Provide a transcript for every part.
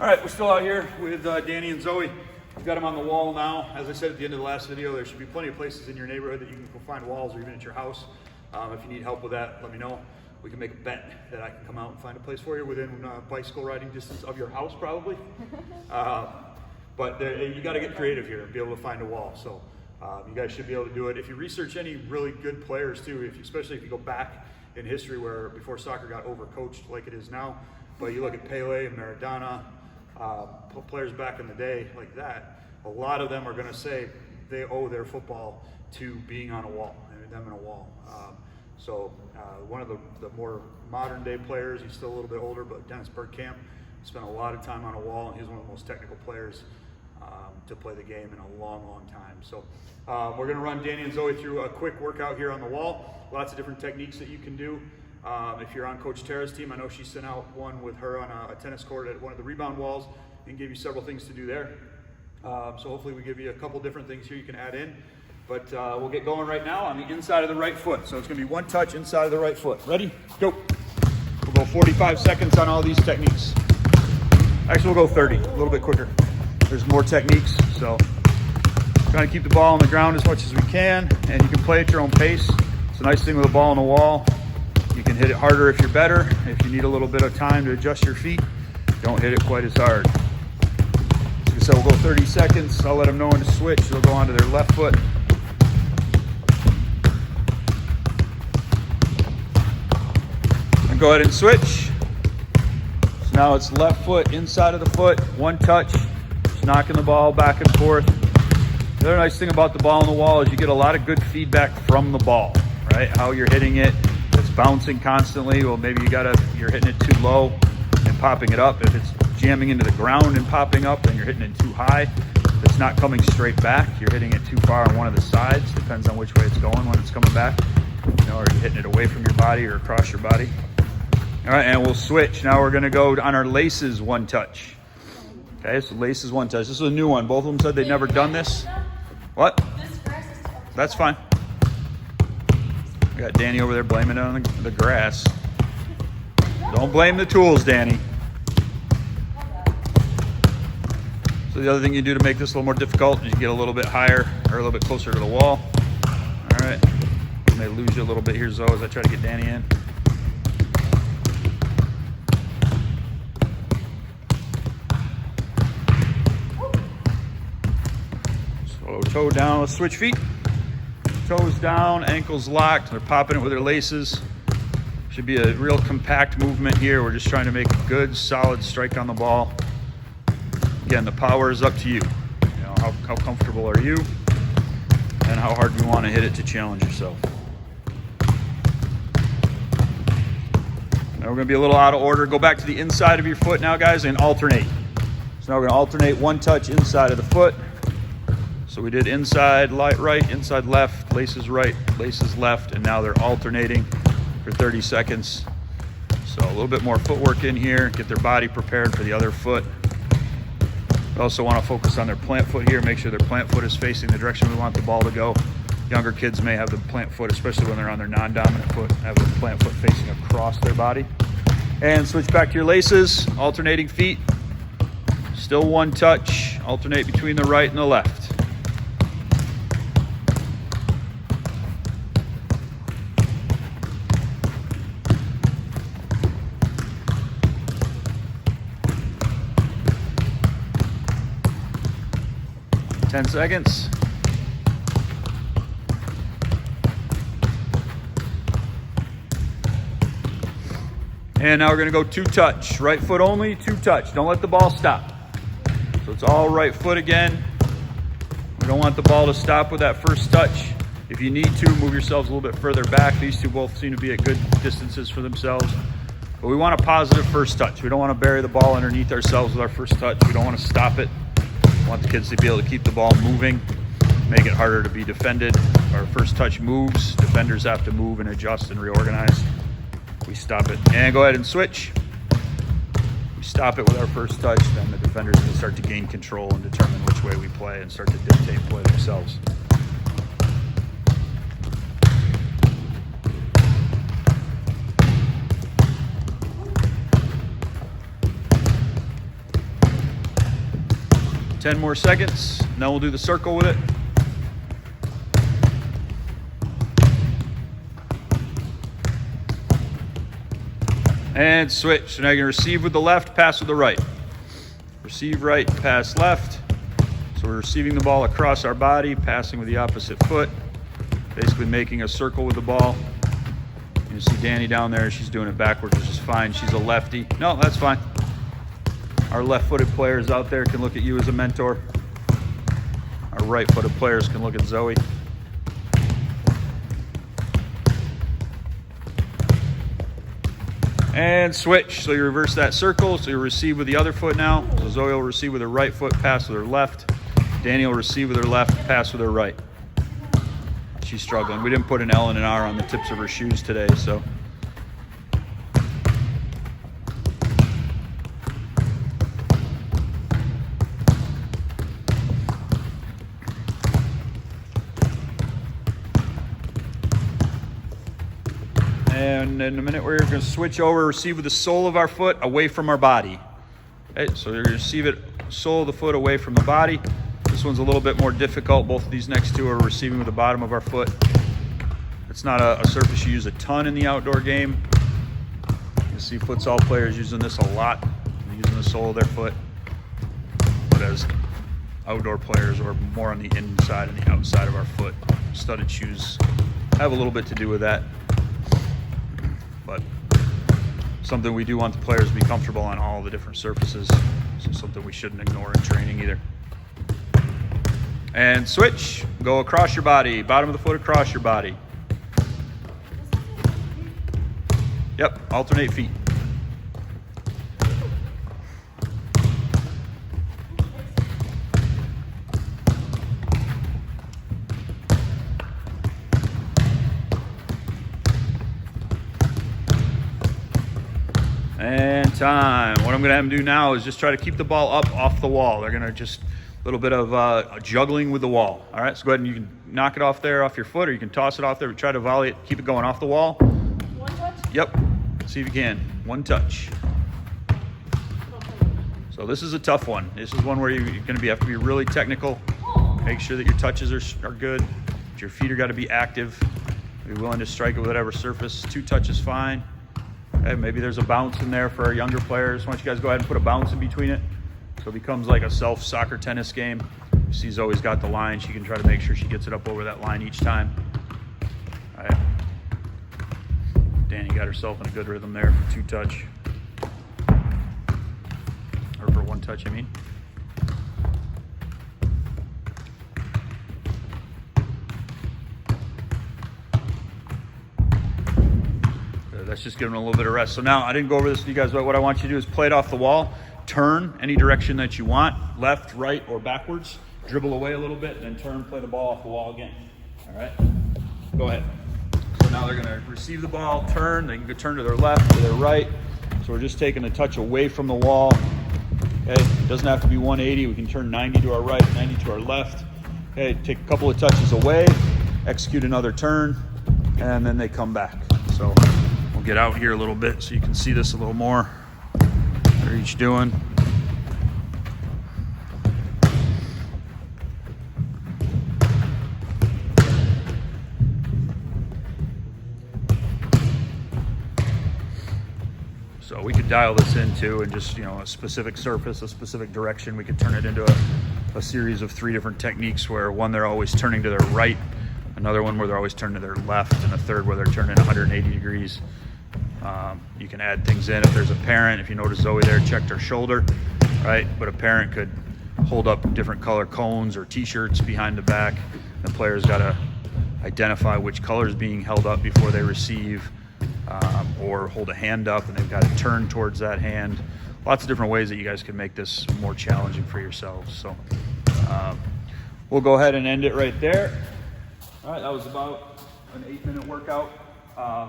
All right, we're still out here with Dani and Zoe. We've got them on the wall now. As I said at the end of the last video, there should be plenty of places in your neighborhood that you can go find walls, or even at your house. If you need help with that, let me know. We can make a bet that I can come out and find a place for you within bicycle riding distance of your house, probably. But you got to get creative here and be able to find a wall. So you guys should be able to do it. If you research any really good players too, especially if you go back in history where before soccer got overcoached like it is now, but you look at Pele and Maradona, players back in the day like that, a lot of them are going to say they owe their football to being on a wall, and them in a wall. One of the more modern day players, he's still a little bit older, but Dennis Bergkamp spent a lot of time on a wall, and he's one of the most technical players to play the game in a long, long time. So we're going to run Dani and Zoe through a quick workout here on the wall. Lots of different techniques that you can do. If you're on Coach Tara's team, I know she sent out one with her on a tennis court at one of the rebound walls and gave you several things to do there. So hopefully we give you a couple different things here you can add in. But we'll get going right now on the inside of the right foot. So it's going to be one touch inside of the right foot. Ready? Go. We'll go 45 seconds on all these techniques. Actually, we'll go 30, a little bit quicker. There's more techniques, so trying to keep the ball on the ground as much as we can, and you can play at your own pace. It's a nice thing with a ball on the wall. You can hit it harder if you're better. If you need a little bit of time to adjust your feet, don't hit it quite as hard. So we'll go 30 seconds. I'll let them know when to switch. They'll go onto their left foot. And go ahead and switch. So now it's left foot inside of the foot, one touch, just knocking the ball back and forth. The other nice thing about the ball on the wall is you get a lot of good feedback from the ball, right? How you're hitting it. It's bouncing constantly. Well, maybe you're hitting it too low and popping it up. If it's jamming into the ground and popping up, and you're hitting it too high, it's not coming straight back. You're hitting it too far on one of the sides. Depends on which way it's going when it's coming back. Are you hitting it away from your body or across your body? All right, and we'll switch. Now we're going to go on our laces one touch. Okay, so laces one touch. This is a new one. Both of them said they'd never done this. What? That's fine. We got Dani over there blaming it on the grass. Don't blame the tools, Dani. So the other thing you do to make this a little more difficult is you get a little bit higher or a little bit closer to the wall. All right. I may lose you a little bit here, Zoe, as I try to get Dani in. So toe down, let's switch feet. Toes down, ankles locked. They're popping it with their laces. Should be a real compact movement here. We're just trying to make a good, solid strike on the ball. Again, the power is up to you. How comfortable are you, and how hard do you want to hit it to challenge yourself. Now we're going to be a little out of order. Go back to the inside of your foot now, guys, and alternate. So now we're going to alternate one touch inside of the foot. So we did inside right, inside left, laces right, laces left, and now they're alternating for 30 seconds. So a little bit more footwork in here, get their body prepared for the other foot. We also want to focus on their plant foot here, make sure their plant foot is facing the direction we want the ball to go. Younger kids may have the plant foot, especially when they're on their non-dominant foot, have the plant foot facing across their body. And switch back to your laces, alternating feet. Still one touch, alternate between the right and the left. Ten seconds. And now we're going to go two touch. Right foot only, two touch. Don't let the ball stop. So it's all right foot again. We don't want the ball to stop with that first touch. If you need to, move yourselves a little bit further back. These two both seem to be at good distances for themselves. But we want a positive first touch. We don't want to bury the ball underneath ourselves with our first touch. We don't want to stop it. We want the kids to be able to keep the ball moving, make it harder to be defended. Our first touch moves. Defenders have to move and adjust and reorganize. We stop it. And go ahead and switch. We stop it with our first touch, then the defenders can start to gain control and determine which way we play and start to dictate play themselves. 10 more seconds, and then we'll do the circle with it. And switch. So now you're going to receive with the left, pass with the right. Receive right, pass left. So we're receiving the ball across our body, passing with the opposite foot, basically making a circle with the ball. You see Dani down there, she's doing it backwards, which is fine. She's a lefty. No, that's fine. Our left-footed players out there can look at you as a mentor. Our right-footed players can look at Zoe. And switch. So you reverse that circle. So you receive with the other foot now. So Zoe will receive with her right foot, pass with her left. Dani will receive with her left, pass with her right. She's struggling. We didn't put an L and an R on the tips of her shoes today, so. And in a minute, we're going to switch over, receive with the sole of our foot away from our body. Okay, so you're going to receive it, sole of the foot away from the body. This one's a little bit more difficult. Both of these next two are receiving with the bottom of our foot. It's not a surface you use a ton in the outdoor game. You see futsal players using this a lot, using the sole of their foot. But as outdoor players, we're more on the inside and the outside of our foot. Studded shoes have a little bit to do with that. But something we do want the players to be comfortable on all the different surfaces. So something we shouldn't ignore in training either. And switch. Go across your body. Bottom of the foot across your body. Yep, alternate feet. And time. What I'm going to have them do now is just try to keep the ball up off the wall. They're going to just a little bit of juggling with the wall. All right, so go ahead and you can knock it off there off your foot, or you can toss it off there. Try to volley it. Keep it going off the wall. One touch? Yep. See if you can. One touch. So this is a tough one. This is one where you're going to have to be really technical. Make sure that your touches are good. That your feet are got to be active. Be willing to strike it with whatever surface. 2 touches fine. Okay, maybe there's a bounce in there for our younger players. Why don't you guys go ahead and put a bounce in between it, so it becomes like a self-soccer tennis game. You see Zoe's got the line. She can try to make sure she gets it up over that line each time. All right. Dani got herself in a good rhythm there for 2 touch. Or for 1 touch, I mean. That's just giving them a little bit of rest. So now, I didn't go over this with you guys, but what I want you to do is play it off the wall, turn any direction that you want, left, right, or backwards, dribble away a little bit, and then turn, play the ball off the wall again. All right? Go ahead. So now they're going to receive the ball, turn, they can go turn to their left or their right. So we're just taking a touch away from the wall. Okay? It doesn't have to be 180. We can turn 90 to our right, 90 to our left. Okay, take a couple of touches away, execute another turn, and then they come back. So we'll get out here a little bit so you can see this a little more. What they're each doing. So we could dial this into and just, a specific surface, a specific direction. We could turn it into a series of 3 different techniques, where one, they're always turning to their right, another one where they're always turning to their left, and a third where they're turning 180 degrees. You can add things in if there's a parent. If you notice Zoe there checked her shoulder, right? But a parent could hold up different color cones or t-shirts behind the back. The player's got to identify which color is being held up before they receive, or hold a hand up and they've got to turn towards that hand. Lots of different ways that you guys can make this more challenging for yourselves. So we'll go ahead and end it right there. All right, that was about an 8-minute workout.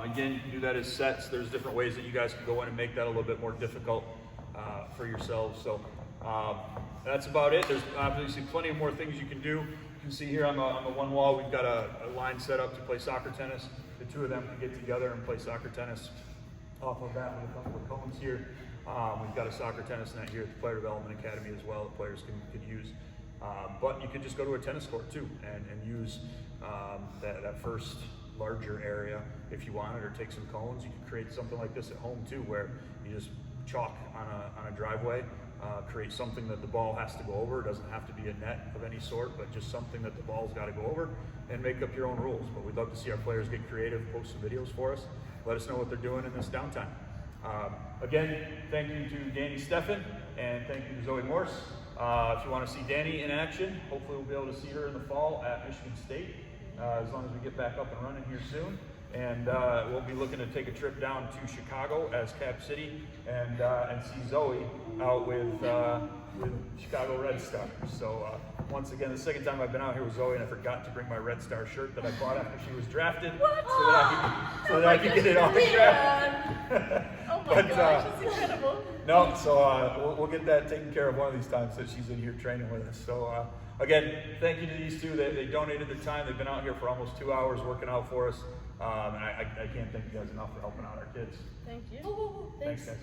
Again, you can do that as sets. There's different ways that you guys can go in and make that a little bit more difficult for yourselves. So that's about it. There's obviously plenty of more things you can do. You can see here on the one wall, we've got a line set up to play soccer tennis. The 2 of them can get together and play soccer tennis off of that with a couple of cones here. We've got a soccer tennis net here at the Player Development Academy as well that players can use. But you can just go to a tennis court too and use that first larger area if you wanted, or take some cones. You can create something like this at home too, where you just chalk on a driveway, create something that the ball has to go over. It doesn't have to be a net of any sort, but just something that the ball's got to go over, and make up your own rules. But we'd love to see our players get creative, post some videos for us, let us know what they're doing in this downtime. Again, thank you to Dani, Stephan, and thank you to Zoe Morse. If you want to see Dani in action, hopefully we'll be able to see her in the fall at Michigan State, as long as we get back up and running here soon. And we'll be looking to take a trip down to Chicago as Cap City and see Zoe out with Chicago Red Stars. So once again, the second time I've been out here with Zoe, and I forgot to bring my Red Star shirt that I bought after she was drafted, so that I could get it autographed. Oh my gosh, that's incredible. No, so we'll get that taken care of one of these times that she's in here training with us. So again, thank you to these two. They donated their time. They've been out here for almost 2 hours working out for us. And I can't thank you guys enough for helping out our kids. Thank you. Thanks guys.